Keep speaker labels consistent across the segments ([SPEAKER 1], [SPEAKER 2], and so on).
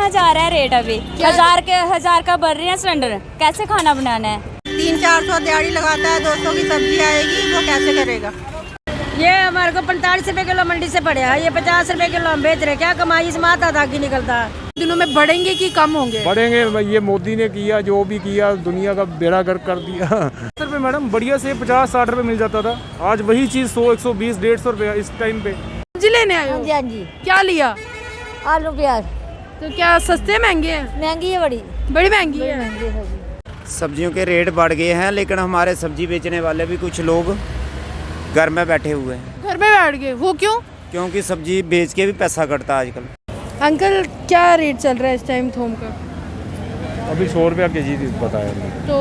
[SPEAKER 1] इतना जा रहा है रेट अभी 1000 का बढ़ रहे हैं सिलेंडर, कैसे खाना बनाना है?
[SPEAKER 2] 300-400 दिहाड़ी लगाता है, 200 की सब्जी आएगी, वो कैसे करेगा?
[SPEAKER 3] ये हमारे को 45 रुपए किलो मंडी से पड़े है, ये 50 रुपए किलो हम बेच रहे, क्या कमाई इसमें आता की निकलता है।
[SPEAKER 2] दिनों में बढ़ेंगे कि कम होंगे?
[SPEAKER 4] बढ़ेंगे, ये मोदी ने किया जो भी किया, दुनिया का बेड़ा गर्क कर दिया। 70 रुपये मैडम बढ़िया से 50-60 रुपये मिल जाता था, आज वही चीज़ 100, 120, 150 रुपये इस टाइम पे।
[SPEAKER 2] सब्जी लेने आए हो?
[SPEAKER 3] हाँ जी,
[SPEAKER 2] क्या लिया?
[SPEAKER 3] आलू प्याज।
[SPEAKER 2] तो क्या सस्ते महंगे हैं?
[SPEAKER 3] महंगी है,
[SPEAKER 2] बड़ी महंगी है।
[SPEAKER 5] सब्जियों के रेट बढ़ गए हैं, लेकिन हमारे सब्जी बेचने वाले भी कुछ लोग घर में बैठे हुए हैं।
[SPEAKER 2] घर में बैठ गए, वो क्यों?
[SPEAKER 5] क्योंकि सब्जी बेच के भी पैसा कटता है आजकल।
[SPEAKER 2] अंकल क्या रेट चल रहा है इस टाइम थोम का?
[SPEAKER 4] अभी 100 रुपया केजी बताया मैंने।
[SPEAKER 2] तो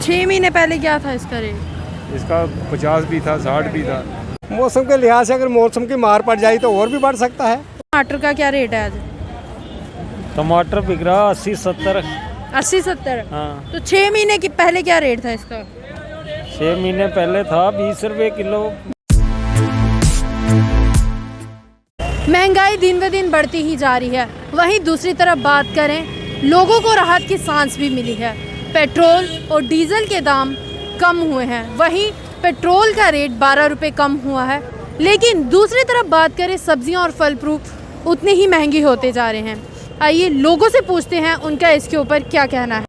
[SPEAKER 2] 6 महीने पहले क्या था इसका रेट?
[SPEAKER 4] इसका 50 भी था, 60 भी था।
[SPEAKER 6] मौसम के लिहाज से अगर मौसम की मार पड़ जाए तो और भी बढ़ सकता है।
[SPEAKER 2] टमाटर का क्या रेट है आज?
[SPEAKER 7] टमाटर बिक रहा 80-70।
[SPEAKER 2] 80-70।
[SPEAKER 7] हाँ,
[SPEAKER 2] तो 6 महीने की पहले क्या रेट था इसका?
[SPEAKER 7] 6 महीने पहले था 20 रुपये किलो।
[SPEAKER 2] महंगाई दिन ब दिन बढ़ती ही जा रही है। वहीं दूसरी तरफ बात करें, लोगों को राहत की सांस भी मिली है। पेट्रोल और डीजल के दाम कम हुए हैं, वहीं पेट्रोल का रेट 12 रुपये कम हुआ है। लेकिन दूसरी तरफ बात करें, सब्जियां और फल फ्रूट उतने ही महंगे होते जा रहे हैं। आइए लोगों से पूछते हैं उनका इसके ऊपर क्या कहना है।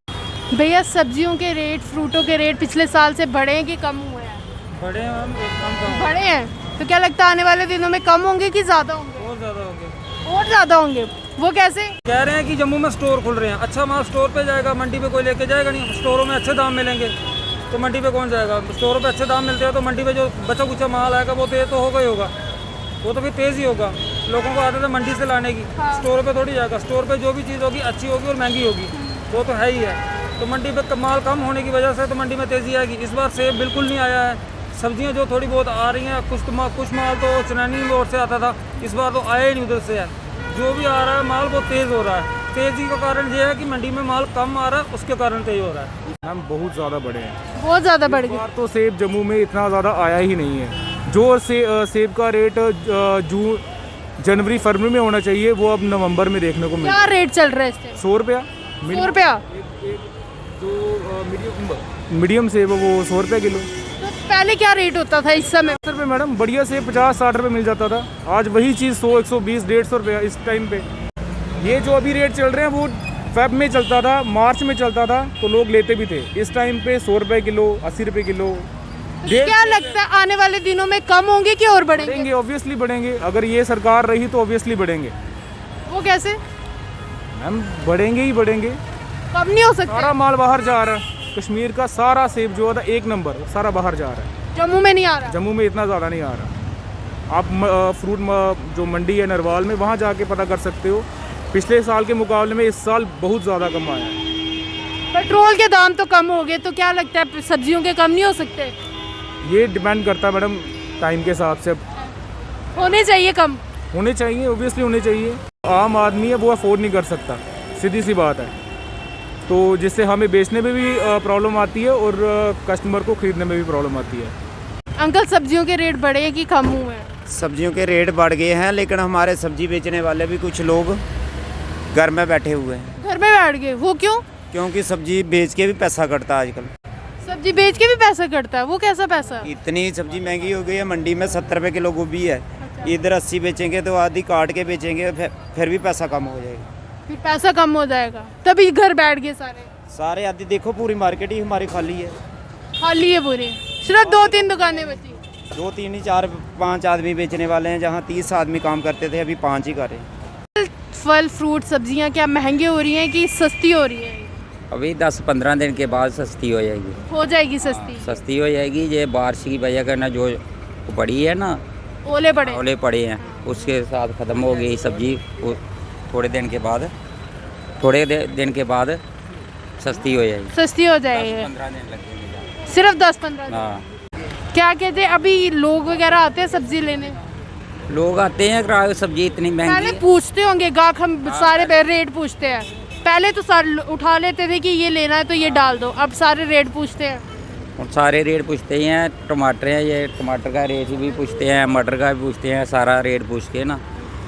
[SPEAKER 2] भैया, सब्जियों के रेट, फ्रूटों के रेट पिछले साल से बढ़े हैं कि कम हुए हैं?
[SPEAKER 7] बड़े हैं,
[SPEAKER 2] बढ़े हैं। तो क्या लगता है आने वाले दिनों में कम होंगे कि ज़्यादा होंगे?
[SPEAKER 7] बहुत ज़्यादा हो गए।
[SPEAKER 2] और ज़्यादा होंगे, वो कैसे?
[SPEAKER 7] कह रहे हैं कि जम्मू में स्टोर खुल रहे हैं, अच्छा माल स्टोर पे जाएगा, मंडी पे कोई लेके जाएगा नहीं। स्टोरों में अच्छे दाम मिलेंगे तो मंडी पे कौन जाएगा? स्टोरों पे अच्छे दाम मिलते हैं तो मंडी पे जो बचा कुचा माल आएगा वो तेज तो होगा ही होगा, वो तो फिर तेज़ ही होगा। लोगों को आदत है मंडी से लाने की, स्टोरों पे थोड़ी जाएगा। स्टोर पे जो भी चीज़ होगी अच्छी होगी और महंगी होगी, वो तो है ही है। तो मंडी पे माल कम होने की वजह से तो मंडी में तेज़ी आएगी। इस बार सेब बिल्कुल नहीं आया है। सब्जियां जो थोड़ी बहुत आ रही हैं, कुछ माल तो चनैनी रोड से आता था, इस बार तो आया ही नहीं उधर से है। जो भी आ रहा है माल वो तेज़ हो रहा है। तेज़ी का कारण ये है कि मंडी में माल कम आ रहा है, उसके कारण तेज़ हो रहा है।
[SPEAKER 4] हम बहुत ज़्यादा बढ़े हैं,
[SPEAKER 2] बहुत ज़्यादा बढ़ गए।
[SPEAKER 4] तो सेब जम्मू में इतना ज़्यादा आया ही नहीं है। जो सेब का रेट जनवरी फरवरी में होना चाहिए, वो अब नवंबर में देखने को मिला।
[SPEAKER 2] क्या रेट चल रहा है इस टाइम?
[SPEAKER 4] 100 रुपया।
[SPEAKER 2] 100 रुपया।
[SPEAKER 4] जो मीडियम सेब है वो 100 रुपये किलो।
[SPEAKER 2] तो पहले क्या रेट होता था इस समय?
[SPEAKER 4] 70 रुपये मैडम बढ़िया से 50-60 रुपये मिल जाता था, आज वही चीज़ 100, 120, 150 रुपये इस टाइम पे। ये जो अभी रेट चल रहे हैं वो फेब में चलता था, मार्च में चलता था तो लोग लेते भी थे। इस टाइम पे 100 रुपये किलो, 80 रुपये किलो।
[SPEAKER 2] क्या लगता है आने वाले दिनों में कम होंगे कि और बढ़ेंगे?
[SPEAKER 4] ऑब्वियसली बढ़ेंगे। अगर ये सरकार रही तो ऑब्वियसली बढ़ेंगे।
[SPEAKER 2] वो कैसे?
[SPEAKER 4] हम बढ़ेंगे ही बढ़ेंगे।
[SPEAKER 2] कम नहीं हो सकता?
[SPEAKER 4] सारा माल बाहर जा रहा है, कश्मीर का सारा सेब जो था 1 नंबर सारा बाहर जा रहा है।
[SPEAKER 2] जम्मू में नहीं आ रहा?
[SPEAKER 4] जम्मू में इतना ज़्यादा नहीं आ रहा। आप फ्रूट जो मंडी है नरवाल में, वहाँ जाके पता कर सकते हो। पिछले साल के मुकाबले में इस साल बहुत ज़्यादा कम आया है।
[SPEAKER 2] पेट्रोल के दाम तो कम हो गए, तो क्या लगता है सब्जियों के कम नहीं हो सकते?
[SPEAKER 4] ये डिपेंड करता है मैडम टाइम के हिसाब से।
[SPEAKER 2] होने चाहिए कम?
[SPEAKER 4] होने चाहिए, ओबियसली होने चाहिए। आम आदमी है वो अफोर्ड नहीं कर सकता, सीधी सी बात है। तो जिससे हमें बेचने में भी प्रॉब्लम आती है और कस्टमर को खरीदने में भी प्रॉब्लम आती है।
[SPEAKER 2] अंकल, सब्जियों के रेट बढ़े हैं कि कम हुए हैं?
[SPEAKER 5] सब्जियों के रेट बढ़ गए हैं, लेकिन हमारे सब्जी बेचने वाले भी कुछ लोग घर में बैठे हुए हैं।
[SPEAKER 2] घर में बैठ गए, वो क्यों?
[SPEAKER 5] क्योंकि सब्जी बेच के भी पैसा कटता है आजकल।
[SPEAKER 2] सब्जी बेच के भी पैसा कटता है, वो कैसा पैसा?
[SPEAKER 5] इतनी सब्जी महंगी हो गई है, मंडी में 70 रुपये किलो गोभी है, इधर 80 बेचेंगे तो आधी काट के बेचेंगे, फिर भी पैसा कम हो जाएगा।
[SPEAKER 2] फिर पैसा कम हो जाएगा, तभी घर बैठ गए
[SPEAKER 5] सारे आदि। देखो पूरी मार्केट ही हमारी खाली है।
[SPEAKER 2] खाली है पूरी, सिर्फ 2-3 दुकानें बची।
[SPEAKER 5] 2, 3 ही 4, 5 आदमी बेचने वाले हैं, जहाँ 30 आदमी काम करते थे अभी 5 ही कर रहे हैं।
[SPEAKER 2] फल फ्रूट सब्जियां क्या महंगी हो रही हैं कि सस्ती हो रही हैं?
[SPEAKER 8] अभी 10-15 दिन के बाद सस्ती हो जाएगी।
[SPEAKER 2] हो जाएगी सस्ती?
[SPEAKER 8] सस्ती हो जाएगी। ये बारिश की वजह करना जो पड़ी है ना,
[SPEAKER 2] ओले पड़े
[SPEAKER 8] हैं, उसके साथ ख़त्म हो गई सब्जी। थोड़े दिन के बाद सस्ती हो जाएगी।
[SPEAKER 2] सस्ती हो जाएगी।
[SPEAKER 8] 10-15 दिन लगेंगे।
[SPEAKER 2] सिर्फ 10-15 दिन?
[SPEAKER 8] हाँ।
[SPEAKER 2] क्या कहते हैं, अभी लोग वगैरह आते हैं सब्जी लेने?
[SPEAKER 8] लोग आते हैं, किराए सब्जी इतनी महंगी
[SPEAKER 2] पहले
[SPEAKER 8] है।
[SPEAKER 2] पूछते होंगे गाहक, हम सारे रेट पूछते हैं। पहले तो सारे उठा लेते थे कि ये लेना है तो ये डाल दो, अब सारे रेट पूछते हैं।
[SPEAKER 8] और सारे रेट पूछते ही हैं। टमाटर है, ये टमाटर का रेट भी पूछते हैं, मटर का भी पूछते हैं, सारा रेट पूछ के ना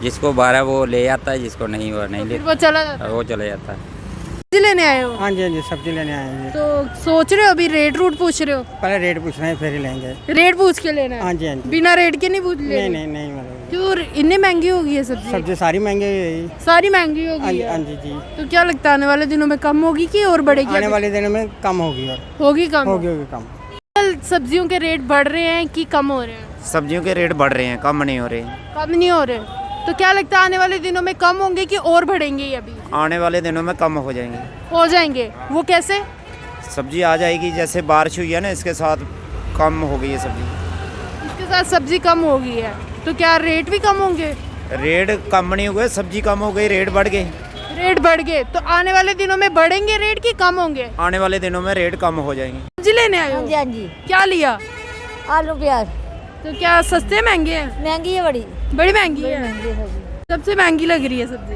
[SPEAKER 8] जिसको 12 वो ले आता है, जिसको नहीं वो नहीं
[SPEAKER 2] फिर
[SPEAKER 8] लेता,
[SPEAKER 2] वो चला जाता है।
[SPEAKER 8] वो चले जाता है।
[SPEAKER 2] सब्जी लेने आए हो?
[SPEAKER 6] हाँ जी हाँ जी, सब्जी लेने आए हैं।
[SPEAKER 2] तो सोच रहे हो अभी रेट रूट पूछ रहे हो?
[SPEAKER 6] पहले रेट पूछना है फिर ही लेंगे।
[SPEAKER 2] रेट पूछ के लेना है?
[SPEAKER 6] हाँ जी हाँ जी।
[SPEAKER 2] बिना रेट के नहीं पूछ
[SPEAKER 6] नहीं
[SPEAKER 2] लेना?
[SPEAKER 6] नहीं नहीं मतलब
[SPEAKER 2] क्यों इतनी महंगी हो गई है सब्जी?
[SPEAKER 6] सब्जी सारी महंगी है।
[SPEAKER 2] सारी महंगी हो
[SPEAKER 6] हाँ
[SPEAKER 2] गई
[SPEAKER 6] जी
[SPEAKER 2] है।
[SPEAKER 6] हाँ जी जी।
[SPEAKER 2] तो क्या लगता है आने वाले दिनों में कम होगी कि और बढ़ेगी?
[SPEAKER 6] आने वाले दिनों में कम होगी और
[SPEAKER 2] होगी कम?
[SPEAKER 6] होगी कम।
[SPEAKER 2] सब्जियों के रेट बढ़ रहे हैं कि कम हो रहे हैं?
[SPEAKER 5] सब्जियों के रेट बढ़ रहे हैं, कम नहीं हो रहे हैं।
[SPEAKER 2] कम नहीं हो रहे। तो क्या लगता है आने वाले दिनों में कम होंगे कि और बढ़ेंगे ये अभी?
[SPEAKER 5] आने वाले दिनों में कम हो जाएंगे।
[SPEAKER 2] हो जाएंगे। वो कैसे?
[SPEAKER 5] सब्जी आ जाएगी, जैसे बारिश हुई है ना, इसके साथ कम हो गई है सब्जी।
[SPEAKER 2] इसके साथ सब्जी कम हो गई है तो क्या रेट भी कम होंगे?
[SPEAKER 5] रेट कम नहीं हुए, सब्जी कम हो गई, रेट बढ़ गए।
[SPEAKER 2] रेट बढ़ गए तो आने वाले दिनों में बढ़ेंगे रेट कि कम होंगे?
[SPEAKER 5] आने वाले दिनों में रेट कम हो जाएंगे।
[SPEAKER 2] सब्जी लेने आए हो?
[SPEAKER 3] हाँ जी,
[SPEAKER 2] क्या लिया?
[SPEAKER 3] आलू प्याज
[SPEAKER 2] तो क्या सस्ते महंगे हैं?
[SPEAKER 3] महंगी है बड़ी।
[SPEAKER 2] बड़ी महंगी है। सबसे महंगी लग रही है सब्जी।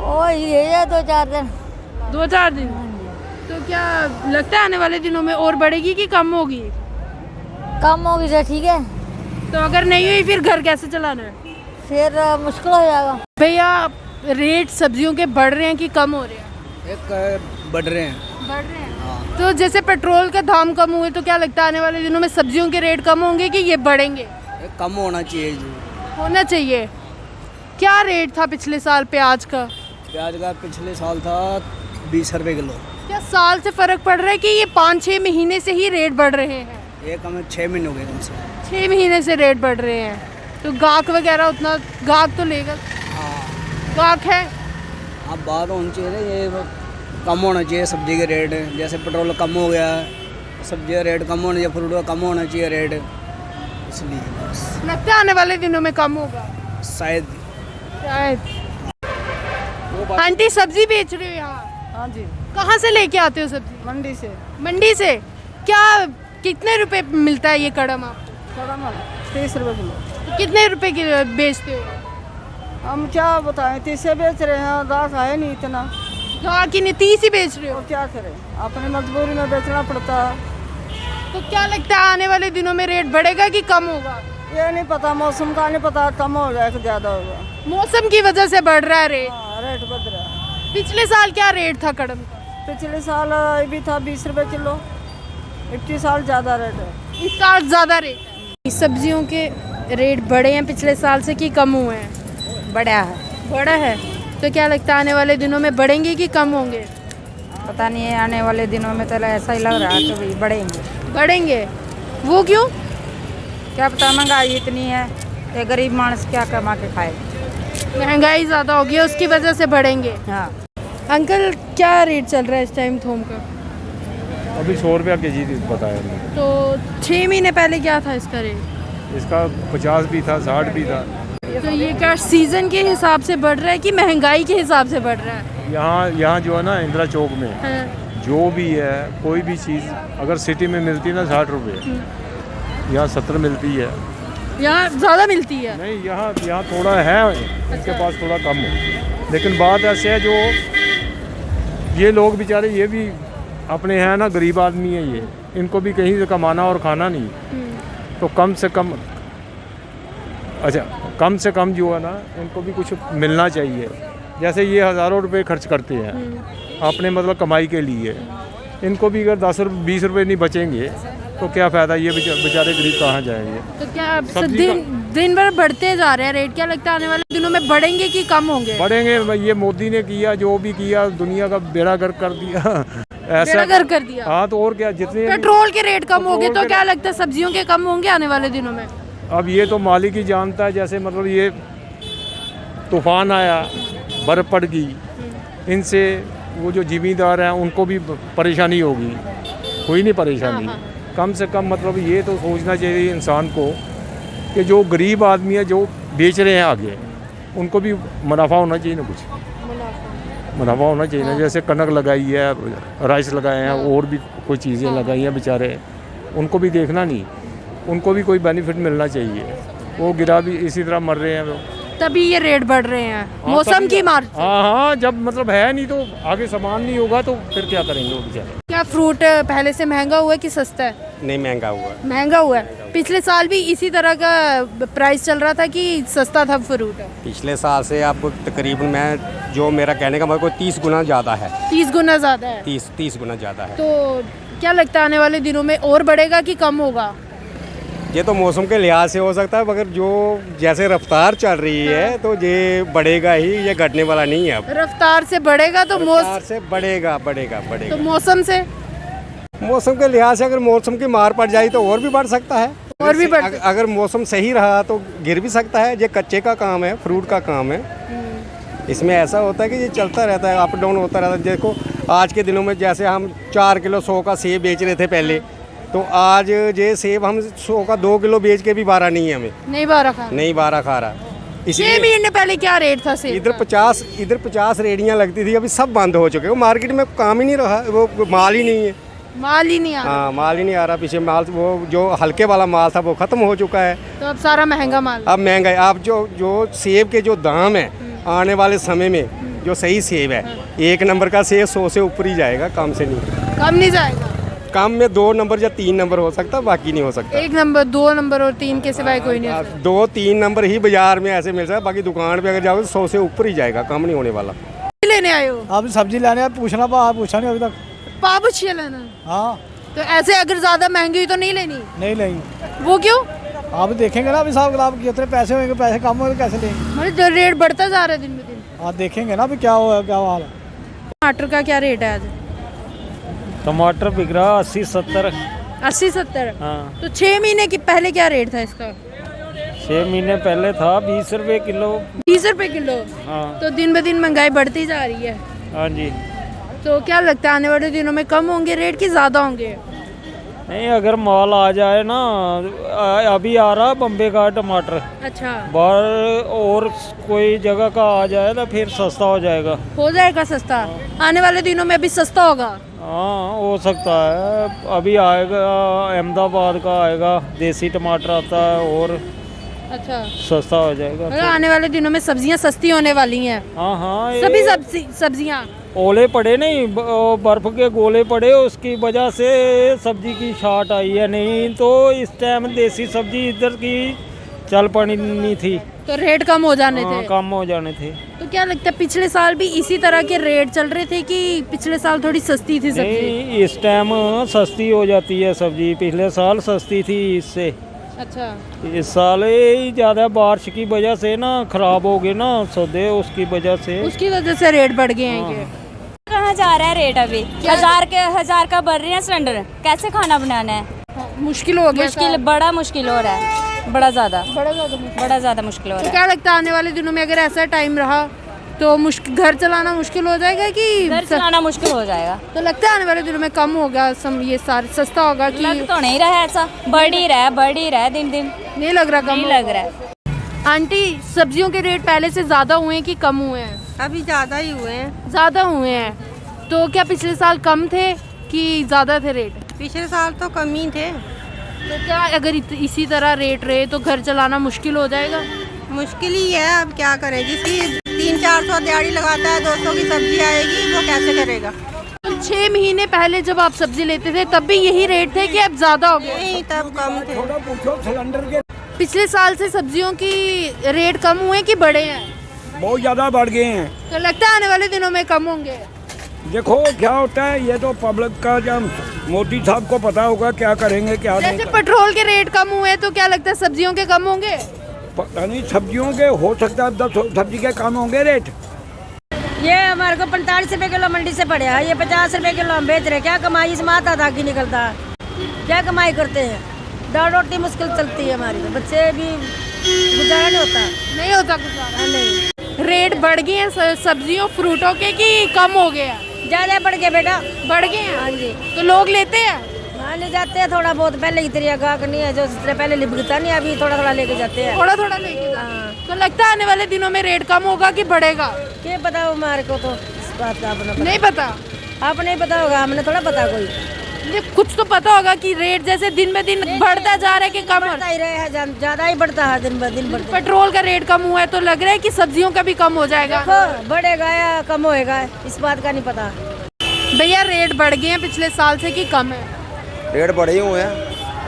[SPEAKER 3] ओ ये है 2-4 दिन।
[SPEAKER 2] 2-4 दिन। तो क्या लगता है आने वाले दिनों में और बढ़ेगी कि कम होगी?
[SPEAKER 3] कम होगी तो ठीक है,
[SPEAKER 2] तो अगर नहीं हुई फिर घर कैसे चलाना है?
[SPEAKER 3] फिर मुश्किल हो जाएगा।
[SPEAKER 2] भैया रेट सब्जियों के बढ़ रहे हैं कि कम हो रहे हैं?
[SPEAKER 6] एक बढ़ रहे हैं।
[SPEAKER 2] बढ़ रहे हैं। तो जैसे पेट्रोल का दाम कम हुए तो क्या लगता है आने वाले दिनों में सब्जियों के रेट कम होंगे कि ये बढ़ेंगे?
[SPEAKER 6] कम होना चाहिए जी।
[SPEAKER 2] होना चाहिए। क्या रेट था पिछले साल प्याज का?
[SPEAKER 6] प्याज का पिछले साल था 20 रुपये किलो।
[SPEAKER 2] क्या साल से फर्क पड़ रहा है कि ये 5-6 महीने से ही रेट बढ़ रहे हैं?
[SPEAKER 6] ये कम 6 महीने हो गए कम से।
[SPEAKER 2] 6 महीने से रेट बढ़ रहे हैं। तो गाहक वगैरह उतना गाहक तो लेगा? गाहक है।
[SPEAKER 6] अब बात होनी चाहिए ना, ये कम होना चाहिए सब्जी के रेट। जैसे पेट्रोल कम हो गया, सब्जी का रेट कम होना चाहिए, फ्रूट का कम होना चाहिए रेट, इसलिए बस।
[SPEAKER 2] लगता है आने वाले दिनों में कम होगा
[SPEAKER 6] शायद।
[SPEAKER 2] आंटी सब्जी बेच रहे हो यहाँ?
[SPEAKER 3] हाँ जी,
[SPEAKER 2] कहाँ से लेके आते हो सब्जी?
[SPEAKER 3] मंडी से।
[SPEAKER 2] मंडी से। क्या कितने रुपए मिलता है ये कड़म आपको?
[SPEAKER 3] 30 रुपये किलो।
[SPEAKER 2] कितने रुपए की बेचते हो?
[SPEAKER 3] हम क्या बताएं, 30 से बेच रहे हैं, गाहक है नहीं इतना,
[SPEAKER 2] गाहक ही नहीं, 30 ही बेच रहे हो?
[SPEAKER 3] और क्या करें, अपनी मजबूरी में बेचना पड़ता है।
[SPEAKER 2] तो क्या लगता है आने वाले दिनों में रेट बढ़ेगा कि कम होगा?
[SPEAKER 3] ये नहीं पता, मौसम का नहीं पता, कम हो जाएगा ज़्यादा होगा।
[SPEAKER 2] मौसम की वजह से बढ़ रहा है रेट।
[SPEAKER 3] हाँ, रेट बढ़ रहा है।
[SPEAKER 2] पिछले साल क्या रेट था कड़म का?
[SPEAKER 3] पिछले साल ये भी था 20 रुपये किलो। इतनी साल ज़्यादा रेट है।
[SPEAKER 2] इस साल ज़्यादा रेट है। सब्जियों के रेट बढ़े हैं पिछले साल से कि कम हुए हैं?
[SPEAKER 3] बढ़ा है।
[SPEAKER 2] बढ़ा है। तो क्या लगता है आने वाले दिनों में बढ़ेंगे कि कम होंगे?
[SPEAKER 3] पता नहीं है, आने वाले दिनों में तो ऐसा ही लग रहा है कि बढ़ेंगे।
[SPEAKER 2] बढ़ेंगे। वो क्यों?
[SPEAKER 3] क्या पता, महंगाई इतनी है, ये गरीब मानस क्या कमा के खाए।
[SPEAKER 2] महंगाई ज़्यादा हो गई है, उसकी वजह से बढ़ेंगे।
[SPEAKER 3] हाँ।
[SPEAKER 2] अंकल क्या रेट चल रहा है इस टाइम थोम का?
[SPEAKER 4] अभी 100 रुपया के जी बताया हमने।
[SPEAKER 2] तो 6 महीने पहले क्या था इसका रेट?
[SPEAKER 4] इसका 50 भी था, 60 भी था।
[SPEAKER 2] तो ये क्या सीजन के हिसाब से बढ़ रहा है कि महंगाई के हिसाब से बढ़ रहा है?
[SPEAKER 4] यहाँ जो है ना इंदिरा चौक में
[SPEAKER 2] हाँ।
[SPEAKER 4] जो भी है, कोई भी चीज़ अगर सिटी में मिलती है ना 60 रुपये, यहाँ 70 मिलती है।
[SPEAKER 2] यहाँ ज़्यादा मिलती है?
[SPEAKER 4] नहीं, यहाँ थोड़ा है, इनके पास थोड़ा कम हो। लेकिन बात ऐसे है, जो ये लोग बेचारे ये भी अपने हैं ना, गरीब आदमी है ये, इनको भी कहीं से कमाना और खाना नहीं, तो कम से कम कम से कम जो है ना, इनको भी कुछ मिलना चाहिए। जैसे ये हज़ारों रुपए खर्च करते हैं अपने मतलब कमाई के लिए, इनको भी अगर 10 रुपये 20 रुपये नहीं बचेंगे तो क्या फ़ायदा, ये बेचारे गरीब कहाँ जाएंगे।
[SPEAKER 2] तो क्या दिन भर बढ़ते जा रहे हैं रेट? क्या लगता है आने वाले दिनों में बढ़ेंगे कि कम होंगे?
[SPEAKER 4] बढ़ेंगे। ये मोदी ने किया, जो भी किया, दुनिया का बेड़ा गर्क कर दिया ऐसा
[SPEAKER 2] कर दिया।
[SPEAKER 4] हाँ, तो और क्या, जितने
[SPEAKER 2] पेट्रोल के रेट कम हो गए तो क्या लगता है सब्जियों के कम होंगे आने वाले दिनों में?
[SPEAKER 4] अब ये तो मालिक ही जानता है। जैसे मतलब ये तूफान आया, बर्फ़ पड़ गई, इनसे वो जो ज़मींदार हैं उनको भी परेशानी होगी, कोई नहीं परेशानी। कम से कम मतलब ये तो सोचना चाहिए इंसान को कि जो गरीब आदमी है, जो बेच रहे हैं आगे, उनको भी मुनाफा होना चाहिए ना, कुछ मुनाफा होना चाहिए ना। जैसे कनक लगाई है, राइस लगाए हैं, और भी कोई चीज़ें लगाई हैं, बेचारे उनको भी देखना नहीं, उनको भी कोई बेनिफिट मिलना चाहिए। वो गिरा भी इसी तरह मर रहे हैं वो,
[SPEAKER 2] तभी ये रेट बढ़ रहे हैं। मौसम की मार।
[SPEAKER 4] हाँ, जब मतलब है नहीं तो आगे सामान नहीं होगा तो फिर क्या करेंगे वो बेचारे।
[SPEAKER 2] क्या फ्रूट पहले से महंगा हुआ है कि सस्ता है?
[SPEAKER 6] नहीं, महंगा हुआ।
[SPEAKER 2] महंगा हुआ है। पिछले साल भी इसी तरह का प्राइस चल रहा था कि सस्ता था फ्रूट?
[SPEAKER 9] पिछले साल से अब तकरीबन मैं जो मेरा कहने का मतलब 30 गुना ज़्यादा है।
[SPEAKER 2] 30 गुना ज़्यादा है?
[SPEAKER 9] 30 गुना ज़्यादा है।
[SPEAKER 2] तो क्या लगता है आने वाले दिनों में और बढ़ेगा कि कम होगा?
[SPEAKER 9] ये तो मौसम के लिहाज से हो सकता है, मगर जो जैसे रफ्तार चल रही है तो ये बढ़ेगा ही, ये घटने वाला नहीं है। अब
[SPEAKER 2] रफ्तार से बढ़ेगा तो
[SPEAKER 9] रफ्तार से बढ़ेगा।
[SPEAKER 2] तो मौसम से?
[SPEAKER 9] मौसम के लिहाज से अगर मौसम की मार पड़ जाए तो और भी बढ़ सकता है।
[SPEAKER 2] और भी बढ़
[SPEAKER 9] अगर मौसम सही रहा तो गिर भी सकता है। ये कच्चे का काम है, फ्रूट का काम है। इसमें ऐसा होता है कि ये चलता रहता है, अप डाउन होता रहता है। देखो आज के दिनों में जैसे हम 4 किलो 100 का सेब बेच रहे थे पहले, तो आज ये सेब हम 100 का 2 किलो बेच के भी 12 नहीं है, हमें
[SPEAKER 2] नहीं 12 खा
[SPEAKER 9] नहीं 12 खा रहा।
[SPEAKER 2] 6 महीने पहले क्या रेट था सेब
[SPEAKER 9] इधर
[SPEAKER 2] का?
[SPEAKER 9] 50 रेडियाँ लगती थी, अभी सब बंद हो चुके हैं। मार्केट में काम ही नहीं रहा, वो माल ही नहीं है।
[SPEAKER 2] माल ही नहीं आ रहा?
[SPEAKER 9] हाँ, माल ही नहीं आ रहा। पीछे माल वो जो हल्के वाला माल था वो ख़त्म हो चुका है।
[SPEAKER 2] तो अब सारा महंगा माल?
[SPEAKER 9] अब महंगा है। अब जो सेब के जो दाम है आने वाले समय में, जो सही सेब है, 1 नंबर का सेब 100 से ऊपर ही जाएगा, कम से नहीं।
[SPEAKER 2] कम नहीं जाएगा?
[SPEAKER 9] कम में 2 नंबर या 3 नंबर हो सकता, बाकी नहीं हो सकता।
[SPEAKER 2] 1 नंबर 2 नंबर और 3 के सिवाय कोई नहीं?
[SPEAKER 9] 2-3 नंबर ही बाजार में ऐसे मिल सकता है, बाकी दुकान पे अगर जाओगे तो 100 से ऊपर ही जाएगा, कम नहीं होने वाला।
[SPEAKER 2] लेने आए हो?
[SPEAKER 10] आप सब्जी लेने आए, पूछा नहीं अभी तक।
[SPEAKER 2] पाव पूछिए लेना?
[SPEAKER 10] हाँ।
[SPEAKER 2] तो ऐसे अगर ज़्यादा महंगी हुई तो नहीं लेनी?
[SPEAKER 10] नहीं लेंगे।
[SPEAKER 2] वो क्यों?
[SPEAKER 10] आप देखेंगे ना अभी साहब, आप कितने पैसे होंगे, पैसे कम होंगे कैसे लेंगे?
[SPEAKER 2] मतलब रेट बढ़ता जा रहा है दिन ब दिन।
[SPEAKER 10] आप देखेंगे ना अभी क्या हुआ, क्या हाल है।
[SPEAKER 2] टमाटर का क्या रेट है आज?
[SPEAKER 7] टमाटर बिक रहा 80-70।
[SPEAKER 2] 80-70?
[SPEAKER 7] हाँ।
[SPEAKER 2] तो 6 महीने की पहले क्या रेट था इसका?
[SPEAKER 7] 6 महीने पहले था 20 रुपये किलो।
[SPEAKER 2] 20 रुपये किलो?
[SPEAKER 7] हाँ।
[SPEAKER 2] तो दिन ब दिन महंगाई बढ़ती जा रही है।
[SPEAKER 7] हाँ जी।
[SPEAKER 2] तो क्या लगता है आने वाले दिनों में कम होंगे रेट कि ज़्यादा होंगे?
[SPEAKER 7] नहीं, अगर माल आ जाए ना, अभी आ रहा बम्बे का टमाटर,
[SPEAKER 2] अच्छा।
[SPEAKER 7] बाहर और कोई जगह का आ जाए ना फिर सस्ता हो जाएगा।
[SPEAKER 2] हो जाएगा सस्ता? आने वाले दिनों में अभी सस्ता होगा?
[SPEAKER 7] हाँ, हो सकता है। अभी आएगा, अहमदाबाद का आएगा, देसी टमाटर आता है और
[SPEAKER 2] अच्छा
[SPEAKER 7] सस्ता हो जाएगा।
[SPEAKER 2] मतलब आने वाले दिनों में सब्जियां सस्ती होने वाली हैं?
[SPEAKER 7] हाँ हाँ,
[SPEAKER 2] सभी सब्जियां?
[SPEAKER 7] ओले पड़े नहीं, बर्फ के गोले पड़े, उसकी वजह से सब्जी की शार्ट आई है। नहीं तो इस टाइम देसी सब्जी इधर की चल पड़ी नहीं थी,
[SPEAKER 2] तो रेट कम हो जाने थे?
[SPEAKER 7] कम हो जाने थे।
[SPEAKER 2] तो क्या लगता है पिछले साल भी इसी तरह के रेट चल रहे थे कि पिछले साल थोड़ी सस्ती थी सब्जी?
[SPEAKER 7] नहीं, इस टाइम सस्ती हो जाती है सब्जी, पिछले साल सस्ती थी इससे।
[SPEAKER 2] अच्छा।
[SPEAKER 7] इस साल ज़्यादा बारिश की वजह से ना खराब हो गए ना सौदे, उसकी वजह से
[SPEAKER 2] रेट बढ़ गए हैं ये।
[SPEAKER 1] कहाँ जा रहा है रेट अभी? 1000 का बढ़ रहे हैं सिलेंडर। कैसे खाना बनाना है?
[SPEAKER 2] मुश्किल हो गया?
[SPEAKER 1] मुश्किल, बड़ा मुश्किल हो रहा है, बड़ा ज़्यादा मुश्किल हो रहा
[SPEAKER 2] तो क्या लगता है आने वाले दिनों में अगर ऐसा टाइम रहा तो घर चलाना मुश्किल हो जाएगा कि?
[SPEAKER 1] घर चलाना मुश्किल हो जाएगा।
[SPEAKER 2] तो लगता है आने वाले दिनों में कम होगा, ये सारे सस्ता होगा कि?
[SPEAKER 1] लग तो नहीं रहा है ऐसा, बढ़ ही रहा है दिन दिन।
[SPEAKER 2] नहीं लग रहा कम?
[SPEAKER 1] नहीं लग रहा है।
[SPEAKER 2] आंटी, सब्जियों के रेट पहले से ज़्यादा हुए हैं कि कम हुए हैं?
[SPEAKER 3] अभी ज़्यादा ही हुए हैं।
[SPEAKER 2] ज़्यादा हुए हैं। तो क्या पिछले साल कम थे कि ज़्यादा थे रेट?
[SPEAKER 3] पिछले साल तो कम ही थे।
[SPEAKER 2] तो क्या अगर इसी तरह रेट रहे तो घर चलाना मुश्किल हो जाएगा?
[SPEAKER 3] मुश्किल ही है, अब क्या करें। जिसकी 300-400 दिहाड़ी लगाता है, 200 की सब्जी आएगी, वो कैसे करेगा?
[SPEAKER 2] तो 6 महीने पहले जब आप सब्जी लेते थे तब भी यही रेट थे कि अब ज़्यादा हो गए?
[SPEAKER 3] नहीं, तब कम थे।
[SPEAKER 2] पिछले साल से सब्जियों की रेट कम हुए कि बढ़े हैं?
[SPEAKER 10] बहुत ज़्यादा बढ़ गए हैं।
[SPEAKER 2] तो लगता है आने वाले दिनों में कम होंगे?
[SPEAKER 10] देखो क्या होता है, ये तो पब्लिक का, जब मोदी साहब को पता होगा क्या करेंगे क्या नहीं।
[SPEAKER 2] जैसे पेट्रोल के रेट कम हुए तो क्या लगता है सब्जियों के कम होंगे?
[SPEAKER 10] पता नहीं, सब्जियों के हो सकता है 10 सब्जी के कम होंगे रेट।
[SPEAKER 3] ये हमारे को 45 रुपए किलो मंडी से पड़े है, ये 50 रुपए किलो हम बेच रहे। क्या कमाई इसमें आता था कि निकलता है? क्या कमाई करते हैं? दाल रोटी मुश्किल चलती है हमारी, तो बच्चे भी गुजारा नहीं होता।
[SPEAKER 2] नहीं होता गुजारा?
[SPEAKER 3] नहीं।
[SPEAKER 2] रेट बढ़ गए हैं सब्जियों फ्रूटों के कि कम हो गए हैं?
[SPEAKER 3] ज़्यादा बढ़ गया बेटा।
[SPEAKER 2] बढ़ गए हैं?
[SPEAKER 3] हाँ जी।
[SPEAKER 2] तो लोग लेते हैं?
[SPEAKER 3] हाँ, ले जाते हैं थोड़ा बहुत। पहले की तरह गाहक नहीं है जो पहले लिपकता नहीं, अभी थोड़ा थोड़ा लेके जाते हैं।
[SPEAKER 2] थोड़ा थोड़ा लेके जाते हैं। तो लगता है आने वाले दिनों में रेट कम होगा कि बढ़ेगा?
[SPEAKER 3] क्या पता हमारे को, तो इस बात का अपना
[SPEAKER 2] नहीं पता।
[SPEAKER 3] आप नहीं पता होगा, हमने थोड़ा पता कोई।
[SPEAKER 2] कुछ तो पता होगा कि रेट जैसे दिन में दिन बढ़ता जा रहा है कि कम?
[SPEAKER 3] बढ़ता ही रहे, ज़्यादा ही बढ़ता है दिन ब दिन बढ़ता।
[SPEAKER 2] पेट्रोल का रेट कम हुआ है तो लग रहा है कि सब्जियों का भी कम हो जाएगा?
[SPEAKER 3] बढ़ेगा या कम होएगा, इस बात का नहीं पता।
[SPEAKER 2] भैया, रेट बढ़ गए हैं पिछले साल से कि कम है?
[SPEAKER 5] रेट बढ़े हुए हैं।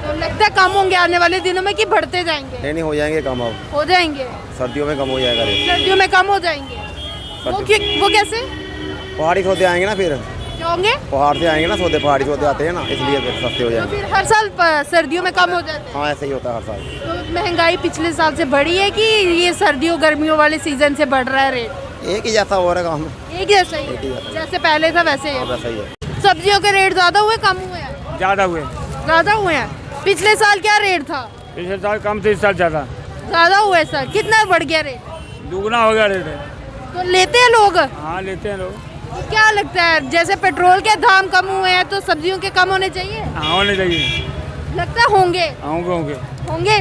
[SPEAKER 2] तो तो लगता है कम होंगे आने वाले दिनों में कि बढ़ते जाएंगे?
[SPEAKER 5] नहीं हो जाएंगे कम, अब
[SPEAKER 2] हो जाएंगे,
[SPEAKER 5] सर्दियों में कम हो जाएगा रेट।
[SPEAKER 2] सर्दियों में कम हो जाएंगे। वो कैसे?
[SPEAKER 5] पहाड़ी सौदे आएंगे ना, फिर
[SPEAKER 2] क्या होंगे?
[SPEAKER 5] पहाड़ से आएंगे ना सौदे, पहाड़ी सौदे आते हैं ना, इसलिए फिर सस्ते हो
[SPEAKER 2] तो
[SPEAKER 5] जाएंगे।
[SPEAKER 2] फिर हर साल सर्दियों में कम हो जाते हैं।
[SPEAKER 5] हाँ ऐसे ही होता है हर साल।
[SPEAKER 2] तो महंगाई पिछले साल से बढ़ी है कि ये सर्दियों गर्मियों वाले सीजन से बढ़ रहा है रेट?
[SPEAKER 5] एक ही जैसा हो रहा है काम,
[SPEAKER 2] एक जैसा ही
[SPEAKER 5] एक ही
[SPEAKER 2] है,
[SPEAKER 5] जैसा।
[SPEAKER 2] जैसे पहले था वैसे ही है।
[SPEAKER 5] वैसा ही है।
[SPEAKER 2] सब्जियों के रेट ज्यादा हुए कम हुए हैं?
[SPEAKER 4] ज़्यादा हुए,
[SPEAKER 2] ज्यादा हुए हैं। पिछले साल क्या रेट था?
[SPEAKER 4] पिछले साल कम थे, इस साल ज़्यादा,
[SPEAKER 2] ज्यादा हुए सर। कितना बढ़ गया रेट?
[SPEAKER 4] दुगना हो गया रेट।
[SPEAKER 2] तो लेते हैं लोग?
[SPEAKER 4] हाँ लेते हैं लोग।
[SPEAKER 2] तो क्या लगता है जैसे पेट्रोल के दाम कम हुए हैं तो सब्जियों के कम होने चाहिए?
[SPEAKER 4] हाँ होने चाहिए।
[SPEAKER 2] लगता है होंगे?
[SPEAKER 4] होंगे।
[SPEAKER 2] होंगे।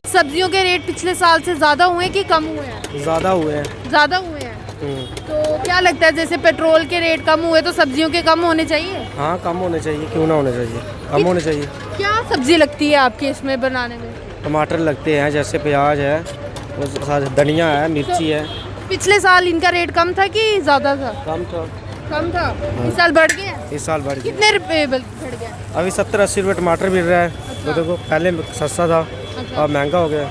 [SPEAKER 2] सब्जियों के रेट पिछले साल से ज्यादा हुए कि कम हुए हैं?
[SPEAKER 9] ज़्यादा हुए हैं।
[SPEAKER 2] ज्यादा हुए हैं। तो क्या लगता है जैसे पेट्रोल के रेट कम हुए तो सब्जियों के कम होने चाहिए?
[SPEAKER 9] हाँ कम होने चाहिए, क्यों ना होने चाहिए, कम होने चाहिए।
[SPEAKER 2] क्या सब्जी लगती है आपके इसमें बनाने में?
[SPEAKER 9] टमाटर लगते हैं, जैसे प्याज है, वो साथ धनिया है, मिर्ची है।
[SPEAKER 2] पिछले साल इनका रेट कम था कि ज्यादा था?
[SPEAKER 9] कम था।
[SPEAKER 2] कम था। इस साल बढ़ गया?
[SPEAKER 9] इस साल बढ़ गया।
[SPEAKER 2] कितने रुपए बढ़ गया?
[SPEAKER 9] अभी 70-80 रुपये टमाटर मिल रहा है। तो देखो पहले सस्ता था, अब महंगा हो गया।